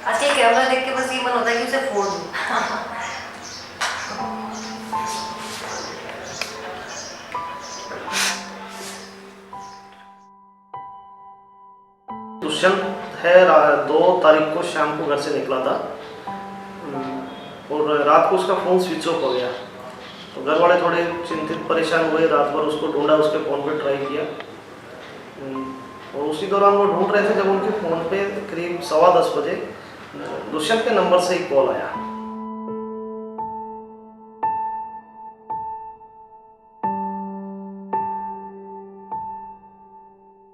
आजकल कैमरा देख के बस ये मन होता है कि उसे फोड़ दूं। दुष्यंत है 2 तारीख को शाम को घर से निकला था और रात को उसका फ़ोन स्विच ऑफ हो गया। तो घर वाले थोड़े चिंतित परेशान हुए, रात भर उसको ढूंढा, उसके फ़ोन पे ट्राई किया और उसी दौरान वो ढूंढ रहे थे जब उनके फ़ोन पे करीब 10:15 बजे दुष्यंत के नंबर से एक कॉल आया।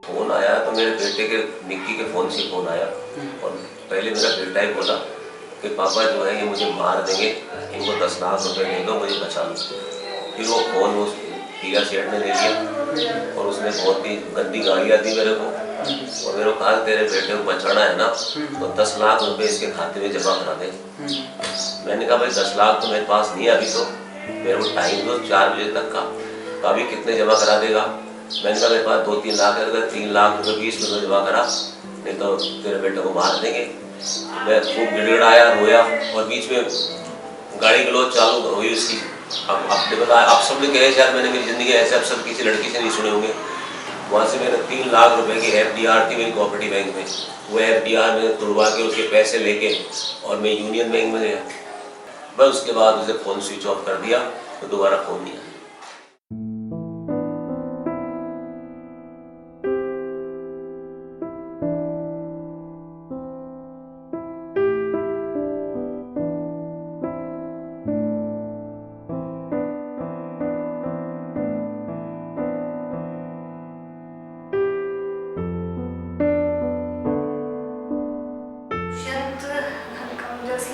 फोन आया तो मेरे बेटे के निक्की के फोन से फोन आया और पहले मेरा बेटा ही बोला कि पापा जो है ये मुझे मार देंगे, इनको 10 लाख रुपए दे दो, मुझे बचा लो। फिर वो फोन उस पिया सेठ ने ले लिया और उसने बहुत ही गंदी गालियाँ दी मेरे को और मेरे को कहा तेरे बेटे को बचाना है ना तो 10 लाख रुपए इसके खाते में जमा करा दे। मैंने कहा भाई 10 लाख तो मेरे पास नहीं है अभी, तो मेरे को टाइम दो 4 बजे तक का, तो अभी कितने जमा करा देगा? मैंने कहा मेरे पास 2-3 लाख है, अगर 3 लाख रुपये 20 मिनट जमा करा नहीं तो तेरे बेटे को मार देंगे। मैं खूब गिड़गिड़ाया, रोया और बीच में गाड़ी गलौज चालू हुई उसकी। अब आपने बताया, आप सब ने कहे शायद मैंने मेरी ज़िंदगी ऐसे अब सब किसी लड़की से नहीं सुने होंगे। वहाँ से मैंने 3 लाख रुपए की FDR थी मेरी कोऑपरेटिव बैंक में, वो FDR मैंने तुड़वा के उसके पैसे लेके और मैं यूनियन बैंक में गया। बस उसके बाद उसे फ़ोन स्विच ऑफ कर दिया तो दोबारा फ़ोन नहीं आया।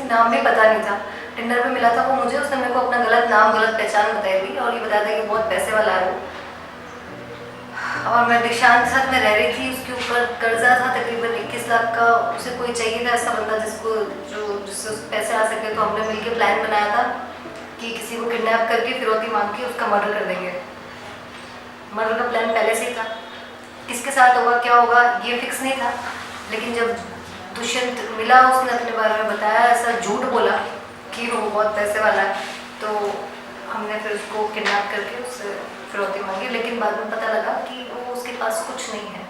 नाम भी पता नहीं था, टिंडर पे मिला था वो मुझे, उसने मेरे को अपना गलत नाम गलत पहचान बताई थी और ये बताया था कि बहुत पैसे वाला है वो। और मैं दीक्षांत के साथ में रह रही थी, उसके ऊपर कर्जा था तकरीबन 21 लाख का। उसे कोई चाहिए था ऐसा बंदा जिससे पैसे आ सके। तो हमने मिलकर प्लान बनाया था कि किसी को किडनैप करके फिरौती मांग के उसका मर्डर कर देंगे। मर्डर का प्लान पहले से ही था, किसके साथ होगा क्या होगा ये फिक्स नहीं था। लेकिन जब दुष्यंत मिला, उसने अपने बारे में बताया, ऐसा झूठ बोला कि वो बहुत पैसे वाला है, तो हमने फिर उसको किडनैप करके उससे फिरौती मांगी। लेकिन बाद में पता लगा कि वो उसके पास कुछ नहीं है।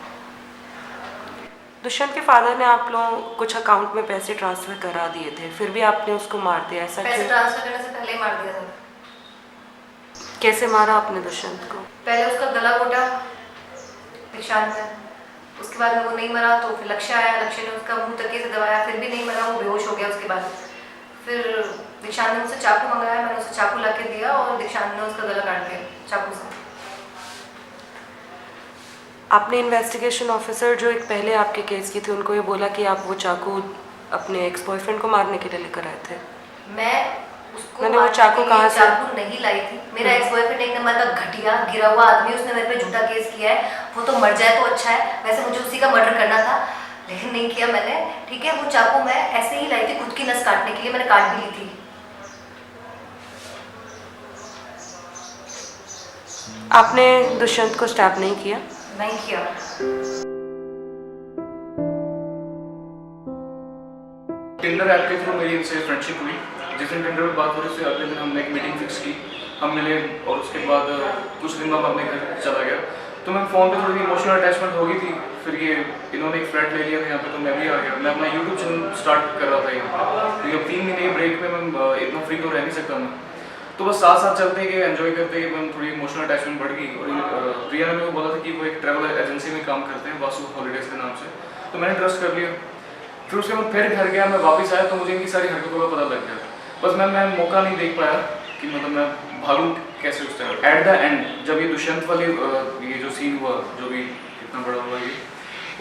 दुष्यंत के फादर ने आप लोगों कुछ अकाउंट में पैसे ट्रांसफर करा दिए थे, फिर भी आपने उसको मार दिया, ऐसा पैसे ट्रांसफर करने से पहले ही मार दिया था। कैसे मारा आपने दुष्यंत को? पहले उसका गला घोटा दीक्षांत ने, उसके बाद में वो नहीं मरा तो फिर लक्ष्य आया, लक्ष्य ने उसका मुंह तकिए से दबाया, फिर भी नहीं मरा, वो बेहोश हो गया। उसके बाद फिर दीक्षांत ने मुझसे चाकू मंगाया, मैंने उसे चाकू ला के दिया और दीक्षांत ने उसका गला काट दिया चाकू से। आपने इन्वेस्टिगेशन ऑफिसर जो एक पहले आपके केस की थी उनको ये बोला कि आप वो चाकू अपने एक्स बॉयफ्रेंड को मारने के लिए लेकर आए थे? मैंने वो चाकू नहीं लाई थी। मेरा एक्स बॉयफ्रेंड एक नंबर का घटिया गिरा हुआ आदमी, उसने मेरे पे झूठा केस किया है। वो तो मर जाए तो अच्छा है, वैसे मुझे उसी का मर्डर करना था लेकिन नहीं किया मैंने। ठीक है, वो चाकू मैं ऐसे ही लाई थी खुद की नस काटने के लिए, मैंने काट भी ली थी। आपने दुष्यंत को स्टैप नहीं किया? नहीं किया। टिंडर ऐप के थ्रू मेरी इनसे फ्रेंडशिप हुई। जिस दिन टिंडर पे बात हो रही थी अगले दिन हमने एक मीटिंग फिक्स की, हम मिले और उसके बाद कुछ दिन बाद अपने घर चला गया। तो मैं फ़ोन पे थोड़ी इमोशनल अटैचमेंट हो गई थी। फिर ये इन्होंने एक फ्लैट ले लिया था यहाँ पे, तो मैं भी आ गया। मैं अपना यूट्यूब चैनल स्टार्ट कर रहा था यहाँ पे, तो 3 महीने ब्रेक में मैं इतना फ्री तो रह नहीं सकता मैं। तो बस साथ साथ चलते गए, एंजॉय करते गए, मैं थोड़ी इमोशनल अटैचमेंट बढ़ गई। और प्रिया ने मेरे को बोला था कि वो एक ट्रैवल एजेंसी में काम करते हैं, वासु हॉलीडेज़ के नाम से, तो मैंने ट्रस्ट कर लिया। फिर उसके बाद फिर घर गया, मैं वापस आया तो मुझे इनकी सारी हरकतों का पता लग गया। बस मैं मौका नहीं देख पाया कि मतलब मैं भागूं कैसे उस टाइम। एट द एंड जब ये दुष्यंत वाली ये जो सीन हुआ, जो भी इतना बड़ा हुआ ये,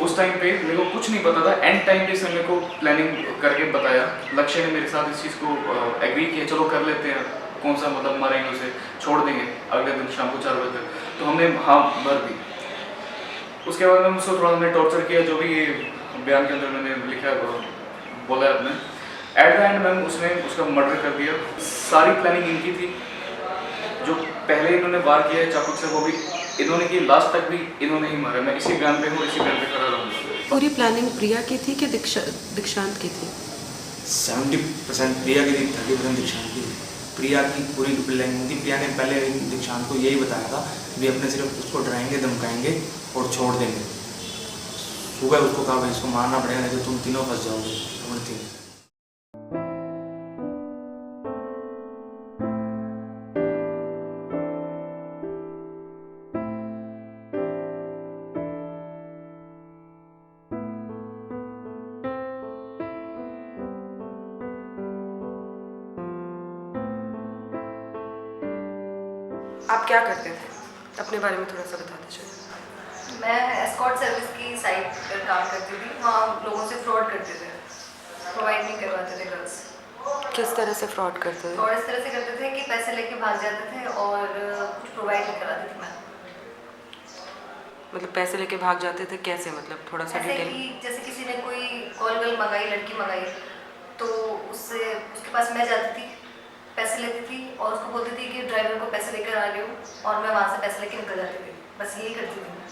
उस टाइम पे मेरे को कुछ नहीं पता था। एंड टाइम पे इसने मेरे को प्लानिंग करके बताया। लक्ष्य ने मेरे साथ इस चीज़ को एग्री किया, चलो कर लेते हैं, कौन सा मतलब मारेंगे उसे, छोड़ देंगे अगले दिन शाम को 4 बजे तक। तो हमने हाँ भर दी। उसके बाद में उसको थोड़ा हमने टॉर्चर किया, जो भी ये बयान के अंदर मैंने लिखा बोला है आपने। एट द एंड मैम उसने उसका मर्डर कर दिया। सारी प्लानिंग इनकी थी। जो पहले इन्होंने वार किया है चाकू से, वो भी इन्होंने की, लास्ट तक भी इन्होंने ही मारा। मैं इसी बयान पे हूँ, इसी बयान पे खड़ा रहूँगा। पूरी प्लानिंग प्रिया की थी कि दीक्षांत की थी? 70% प्रिया की थी, 30% दीक्षांत की थी। प्रिया की पूरी प्लानिंग थी। प्रिया ने पहले दीक्षांत को यही बताया था कि अपने सिर्फ उसको डराएंगे, धमकाएंगे और छोड़ देंगे। सुबह उसको कहा भाई इसको मारना पड़ेगा, नहीं तो तुम तीनों फंस जाओगे। आप क्या करते थे, अपने बारे में थोड़ा सा बता दीजिए। मैं एस्कॉर्ट सर्विस की साइट पर काम करती थी। वहाँ लोगों से फ्रॉड करते थे, प्रोवाइड नहीं करवाते थे गर्ल्स। किस तरह से फ्रॉड करते थे? फ्रॉड इस तरह से करते थे कि पैसे लेके भाग जाते थे और कुछ प्रोवाइड नहीं कराती थी मैं। मतलब पैसे लेके भाग जाते थे कैसे, मतलब थोड़ा सा ऐसे डिटेल। कि जैसे किसी ने कोई कॉल गर्ल मंगाई, लड़की मंगाई, तो उससे उसके पास मैं जाती थी, पैसे लेती थी और उसको बोलती थी कि ड्राइवर को पैसे लेकर आ रही हूँ, और मैं वहाँ से पैसे लेके निकल जाती थी। बस यही करती थी मैं।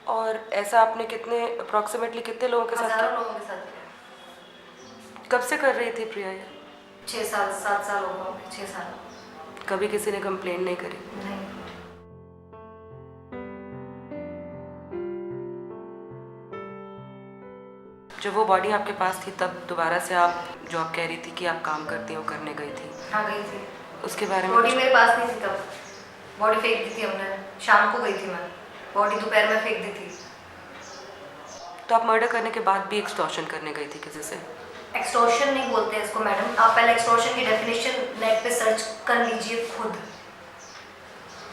और ऐसा आपने कितने अप्रॉक्सीमेटली कितने लोगों के साथ हज़ारों किया? लोगों के साथ किया। कब से कर रही थी प्रिया ये? 6 साल 7 साल हो गए, 6 साल। कभी किसी ने कंप्लेंट नहीं करी? नहीं। जब वो बॉडी आपके पास थी तब दोबारा से आप, जो आप कह रही थी कि आप काम करती हो, करने गई थी, हाँ गई थी। उसके बारे में बॉडी कुछ- मेरे पास नहीं थी तब। बॉडी फेंक दी थी हमने, शाम को गई थी मैं। बॉडी दोपहर में फेंक दी थी। तो आप मर्डर करने के बाद भी एक्सटॉर्शन करने गई थी किसी से? एक्सटॉर्शन नहीं बोलते हैं इसको मैडम। आप पहले एक्सटॉर्शन की डेफिनेशन नेट पे सर्च कर लीजिए खुद।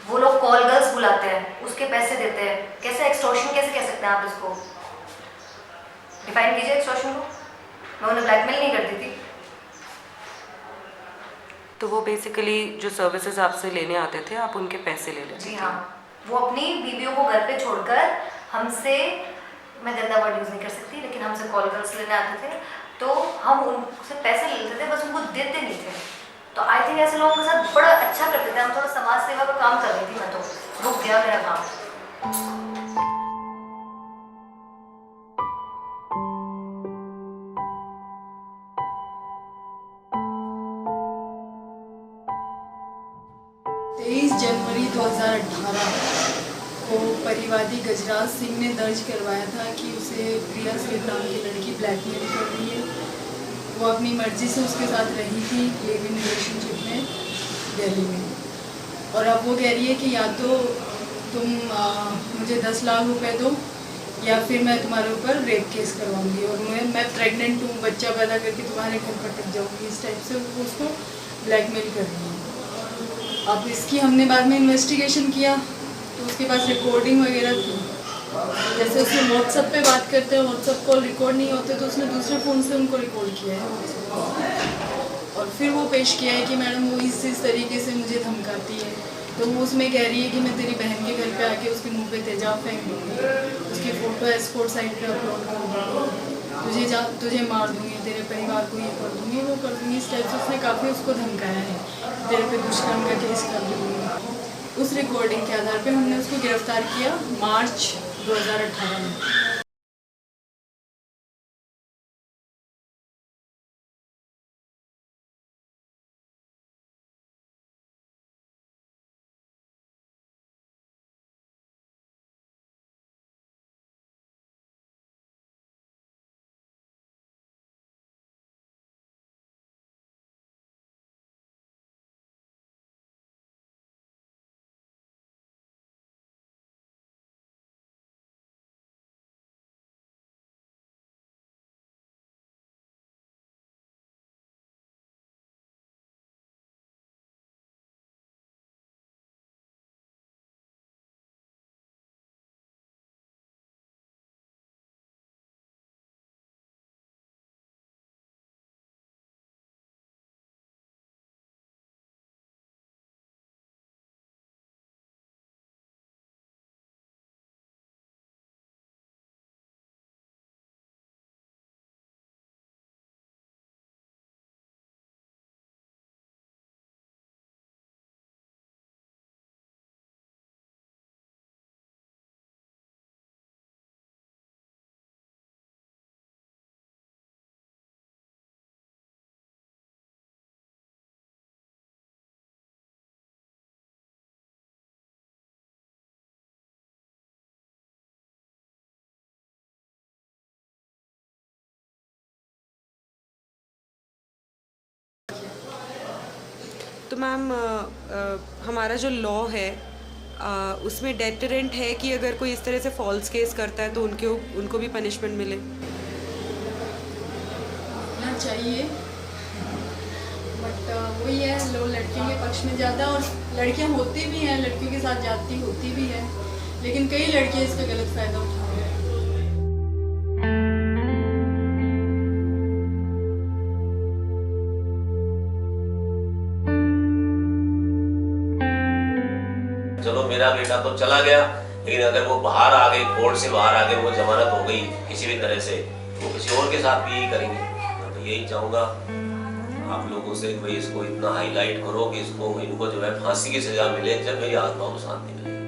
वो लोग कॉल गर्ल्स बुलाते हैं, उसके पैसे देते हैं। कैसे एक्सटॉर्शन कैसे कह सकते हैं आप इसको? डिफाइन कीजिए एक्सटॉर्शन को। मैं उन्हें ब्लैकमेल नहीं करती थी। तो वो बेसिकली जो सर्विसेज आपसे लेने आते थे, आप उनके पैसे ले लेते जी थे? हाँ। वो अपनी बीवियों को घर पे छोड़कर हमसे, मैं गंदा वर्ड यूज़ नहीं कर सकती, लेकिन हमसे कॉल गर्ल्स लेने आते थे, तो हम उनसे पैसे ले लेते थे, बस उनको देते नहीं थे। तो आई थिंक ऐसे लोगों के साथ बड़ा अच्छा करते थे हम। थोड़ा समाज सेवा का काम कर रही थी मैं, तो रुक गया मेरा काम। जनवरी 2018 को परिवादी गजराज सिंह ने दर्ज करवाया था कि उसे प्रिया सेठ नाम की लड़की ब्लैकमेल कर रही है। वो अपनी मर्जी से उसके साथ रही थी लिव इन रिलेशनशिप में दिल्ली में, और अब वो कह रही है कि या तो तुम मुझे 10 लाख रुपए दो, या फिर मैं तुम्हारे ऊपर रेप केस करवाऊंगी, और मैं प्रेग्नेंट हूँ, बच्चा पैदा करके तुम्हारे घर पर टिक जाऊँगी। इस टाइप से वो उसको ब्लैकमेल कर रही है। अब इसकी हमने बाद में इन्वेस्टिगेशन किया तो उसके पास रिकॉर्डिंग वगैरह थी। जैसे उसने व्हाट्सएप पे बात करते हैं, व्हाट्सएप कॉल रिकॉर्ड नहीं होते, तो उसने दूसरे फ़ोन से उनको रिकॉर्ड किया है और फिर वो पेश किया है कि मैडम वो इस तरीके से मुझे धमकाती है। तो वो उसमें कह रही है कि मैं तेरी बहन के घर पे आके उसके मुंह पे तेजाब फेंक दूँगी, उसकी फ़ोटो एस्कॉर्ट साइट पे अपलोड कर दूँगी, तुझे मार दूँगी, तेरे परिवार को ये कर दूँगी, वो कर दूँगी। इस टाइप से उसने काफ़ी उसको धमकाया है, तेरे पे दुष्कर्म का केस कर दूँगी। उस रिकॉर्डिंग के आधार पे हमने उसको गिरफ्तार किया मार्च 2018 में। तो मैम हमारा जो लॉ है उसमें डेटरेंट है कि अगर कोई इस तरह से फॉल्स केस करता है तो उनको भी पनिशमेंट मिले? होना चाहिए, बट वही है, लोग लड़कियों के पक्ष में ज़्यादा, और लड़कियां होती भी हैं, लड़कियों के साथ जाती होती भी है, लेकिन कई लड़कियां इसका गलत फ़ायदा उठा रहे हैं। चलो मेरा बेटा तो चला गया, लेकिन अगर वो बाहर आ गई, कोर्ट से बाहर आ गई, वो जमानत हो गई किसी भी तरह से, वो किसी और के साथ भी यही करेंगे। मैं तो यही चाहूँगा आप लोगों से, भाई इसको इतना हाईलाइट करो कि इनको जो है फांसी की सजा मिले, जब मेरी आत्मा को शांति मिले।